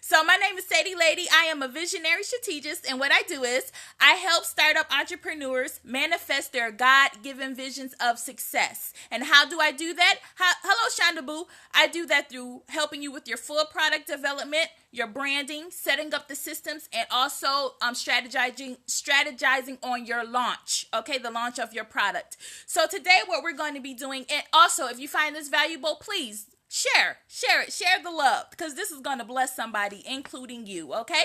So my name is Sade Lady. I am a visionary strategist, and what I do is I help startup entrepreneurs manifest their God-given visions of success. And how do I do that? Hello, Shonda Boo. I do that through helping you with your full product development, your branding, setting up the systems, and also strategizing on your launch. Okay, the launch of your product. So today, what we're going to be doing, and also if you find this valuable, please share the love, because this is going to bless somebody, including you. Okay,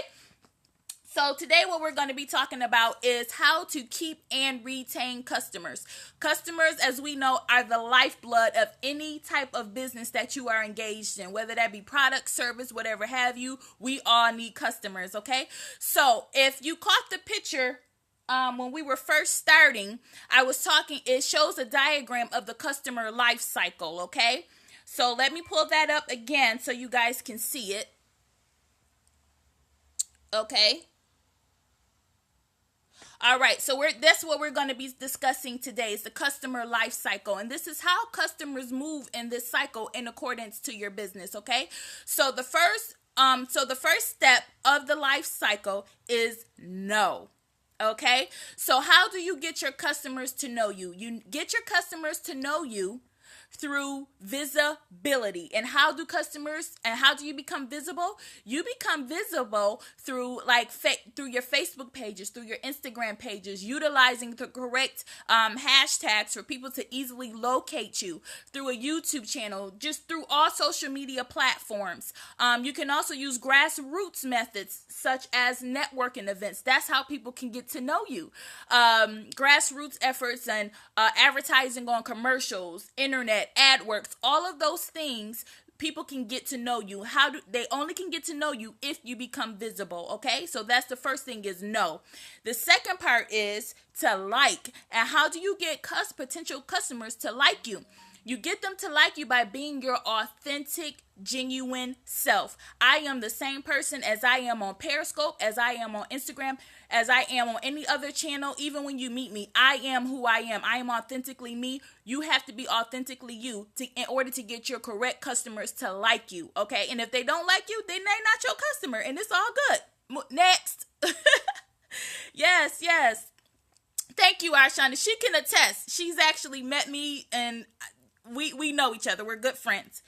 so today what we're going to be talking about is how to keep and retain customers. Customers, as we know, are the lifeblood of any type of business that you are engaged in, whether that be product, service, whatever have you. We all need customers. Okay, so if you caught the picture when we were first starting, I was talking, it shows a diagram of the customer life cycle. Okay, so let me pull that up again so you guys can see it. Okay. All right, so that's what we're going to be discussing today, is the customer life cycle. And this is how customers move in this cycle in accordance to your business, okay? So the first step of the life cycle is know. Okay? So how do you get your customers to know you? You get your customers to know you through visibility. And how do you become visible? You become visible through through your Facebook pages, through your Instagram pages, utilizing the correct hashtags for people to easily locate you, through a YouTube channel, just through all social media platforms. You can also use grassroots methods such as networking events. That's how people can get to know you. Grassroots efforts and advertising on commercials, internet, AdWords, all of those things, people can get to know you. They only can get to know you if you become visible, okay? So that's the first thing, is know. The second part is to like. And how do you get potential customers to like you? You get them to like you by being your authentic, genuine self. I am the same person as I am on Periscope, as I am on Instagram, as I am on any other channel. Even when you meet me, I am who I am. I am authentically me. You have to be authentically you in order to get your correct customers to like you, okay? And if they don't like you, then they're not your customer, and it's all good. Next. Yes. Thank you, Arshana. She can attest. She's actually met me, and we know each other. We're good friends.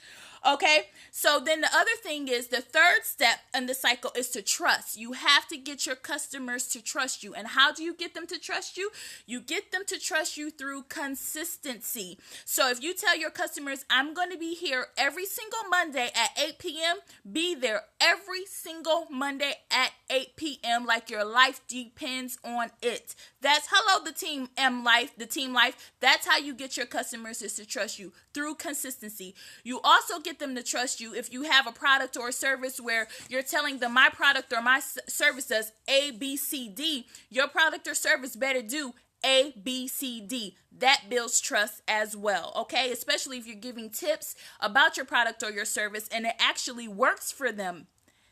Okay, so then the other thing is, the third step in the cycle is to trust. You have to get your customers to trust you. And how do you get them to trust you? You get them to trust you through consistency. So if you tell your customers, I'm going to be here every single Monday at 8 p.m., be there every single Monday at 8 p.m. like your life depends on it. That's the team life. That's how you get your customers is to trust you, through consistency. You also get them to trust you if you have a product or a service where you're telling them, my product or my service does A, B, C, D. Your product or service better do A, B, C, D. That builds trust as well, okay? Especially if you're giving tips about your product or your service and it actually works for them.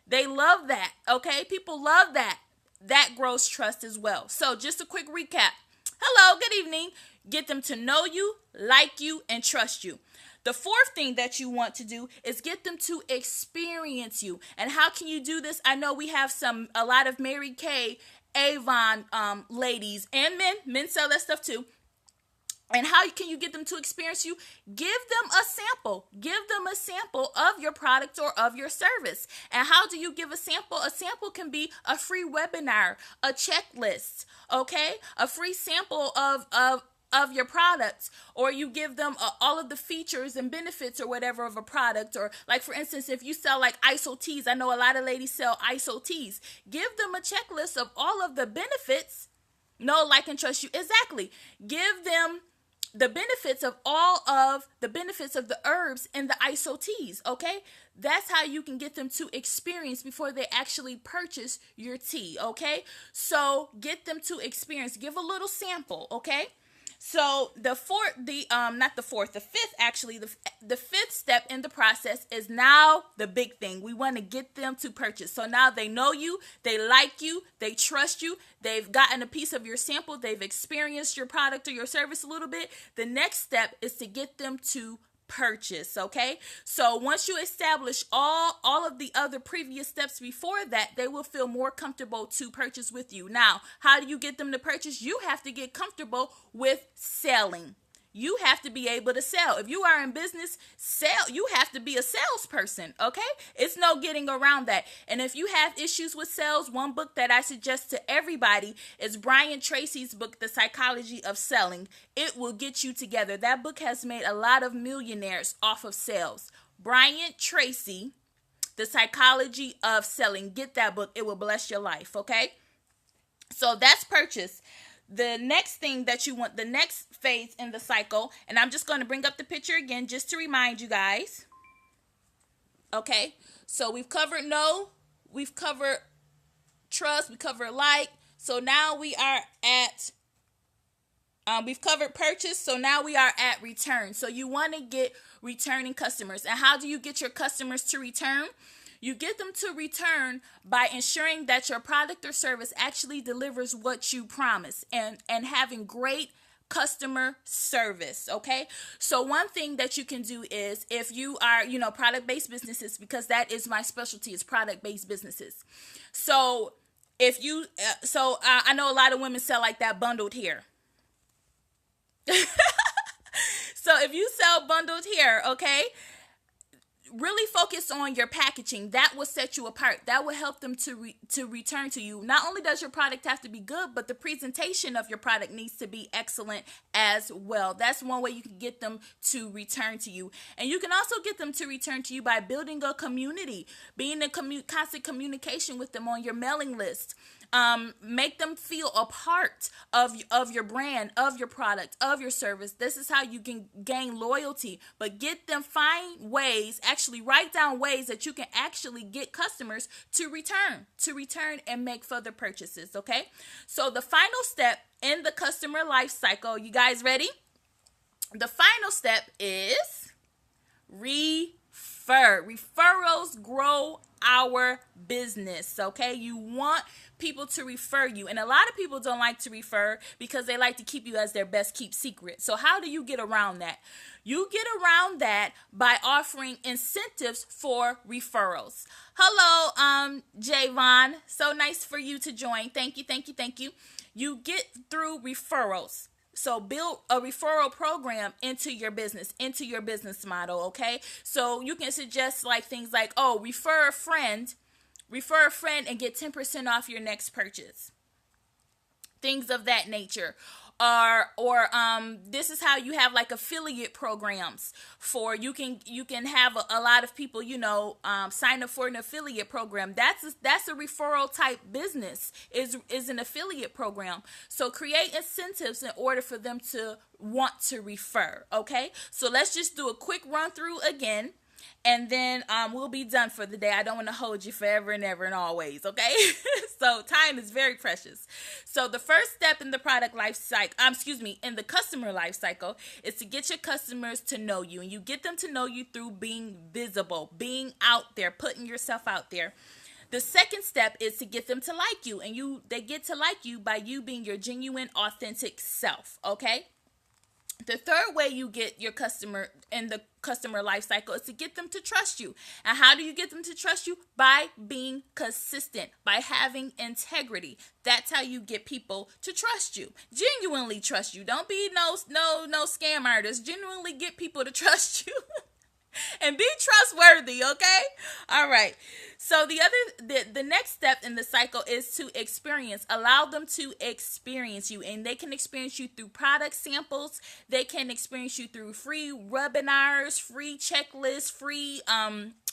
They love that, okay? People love that. That grows trust as well. So just a quick recap. Hello, good evening. Get them to know you, like you, and trust you. The fourth thing that you want to do is get them to experience you. And how can you do this? I know we have a lot of Mary Kay, Avon ladies and men sell that stuff too. And how can you get them to experience you? Give them a sample. Give them a sample of your product or of your service. And how do you give a sample? A sample can be a free webinar, a checklist, okay? A free sample of your products, or you give them all of the features and benefits or whatever of a product. Or like, for instance, if you sell like ISO teas, I know a lot of ladies sell ISO teas. Give them a checklist of all of the benefits. Know, like, and trust you. Exactly. Give them the benefits of the herbs in the ISO teas, okay? That's how you can get them to experience before they actually purchase your tea, okay? So get them to experience. Give a little sample, okay? So the fifth step in the process is now the big thing. We want to get them to purchase. So now they know you, they like you, they trust you, they've gotten a piece of your sample, they've experienced your product or your service a little bit. The next step is to get them to purchase. Okay, so once you establish all of the other previous steps before that, they will feel more comfortable to purchase with you. Now, how do you get them to purchase? You have to get comfortable with selling. You have to be able to sell. If you are in business, sell. You have to be a salesperson, okay? It's no getting around that. And if you have issues with sales, one book that I suggest to everybody is Brian Tracy's book, The Psychology of Selling. It will get you together. That book has made a lot of millionaires off of sales. Brian Tracy, The Psychology of Selling. Get that book. It will bless your life, okay? So that's purchase. The next thing that you want, the next phase in the cycle, and I'm just going to bring up the picture again just to remind you guys. Okay, so we've covered no, we've covered trust, we covered like. So now we are at, we've covered purchase. So now we are at return. So you want to get returning customers. And how do you get your customers to return? You get them to return by ensuring that your product or service actually delivers what you promise and having great customer service, okay? So one thing that you can do is if you are, product-based businesses, because that is my specialty, is product-based businesses. So if you, I know a lot of women sell like that bundled hair. So if you sell bundled hair, okay, really focus on your packaging. That will set you apart. That will help them to return to you. Not only does your product have to be good, but the presentation of your product needs to be excellent as well. That's one way you can get them to return to you. And you can also get them to return to you by building a community, being in constant communication with them on your mailing list. Make them feel a part of your brand, of your product, of your service. This is how you can gain loyalty, but get them, find ways, actually write down ways that you can actually get customers to return and make further purchases. Okay. So the final step in the customer life cycle, you guys ready? The final step is refer. Referrals grow our business. Okay. You want people to refer you. And a lot of people don't like to refer because they like to keep you as their best kept secret. So how do you get around that? You get around that by offering incentives for referrals. Hello, Javon. So nice for you to join. Thank you. You get through referrals. So build a referral program into your business model, okay? So you can suggest like things like, refer a friend and get 10% off your next purchase. Things of that nature. Or this is how you have like affiliate programs for you can have a lot of people sign up for an affiliate program. That's a referral type business is an affiliate program. So create incentives in order for them to want to refer. Okay, so let's just do a quick run through again. And then we'll be done for the day. I don't want to hold you forever and ever and always, okay? So time is very precious. So the first step in the product life cycle, in the customer life cycle, is to get your customers to know you. And you get them to know you through being visible, being out there, putting yourself out there. The second step is to get them to like you. And they get to like you by you being your genuine, authentic self, okay? The third way you get your customer in the customer life cycle is to get them to trust you. And how do you get them to trust you? By being consistent, by having integrity. That's how you get people to trust you. Genuinely trust you. Don't be no scam artist. Genuinely get people to trust you. And be trustworthy, okay? All right. So the next step in the cycle is to experience. Allow them to experience you. And they can experience you through product samples. They can experience you through free webinars, free checklists, free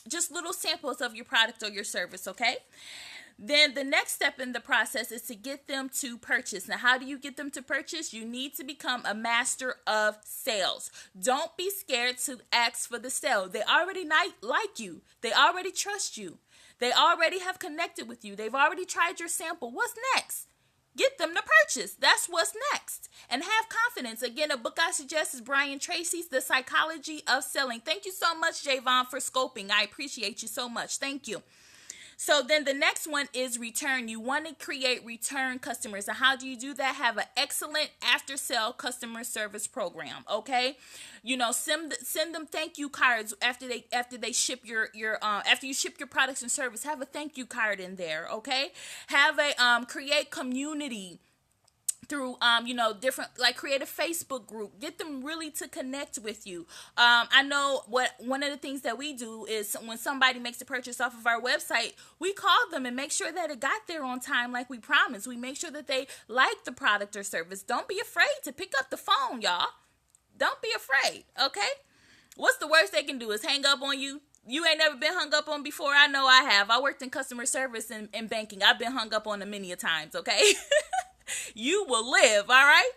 just little samples of your product or your service, okay? Then the next step in the process is to get them to purchase. Now, how do you get them to purchase? You need to become a master of sales. Don't be scared to ask for the sale. They already like you. They already trust you. They already have connected with you. They've already tried your sample. What's next? Get them to purchase. That's what's next. And have confidence. Again, a book I suggest is Brian Tracy's The Psychology of Selling. Thank you so much, Javon, for scoping. I appreciate you so much. Thank you. So then the next one is return. You want to create return customers. And how do you do that? Have an excellent after sale customer service program. Okay, send them thank you cards after they ship your after you ship your products and service. Have a thank you card in there. Okay, have a create community through different, like, create a Facebook group. Get them really to connect with you. I know one of the things that we do is when somebody makes a purchase off of our website, we call them and make sure that it got there on time like we promised. We make sure that they like the product or service. Don't be afraid to pick up the phone, y'all. Don't be afraid, okay? What's the worst they can do is hang up on you? You ain't never been hung up on before? I know I have. I worked in customer service and banking. I've been hung up on many a times, okay? You will live, all right?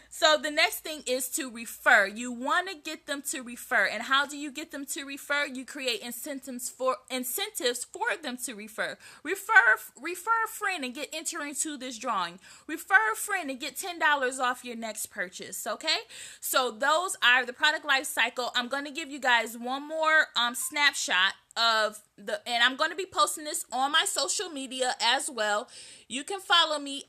So the next thing is to refer. You want to get them to refer. And how do you get them to refer? You create incentives for them to refer. Refer a friend and get entered into this drawing. Refer a friend and get $10 off your next purchase, okay? So those are the product life cycle. I'm going to give you guys one more snapshot of and I'm going to be posting this on my social media as well. You can follow me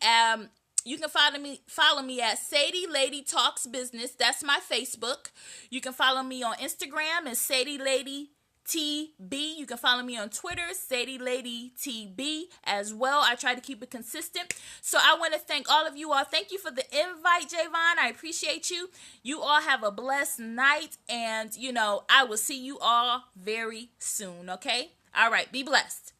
follow me at Sade Lady Talks Business. That's my Facebook. You can follow me on Instagram as Sade Lady TB. You can follow me on Twitter, Sade Lady TB as well. I try to keep it consistent. So I want to thank all of you all. Thank you for the invite, Javon. I appreciate you. You all have a blessed night, and I will see you all very soon, okay? All right, be blessed.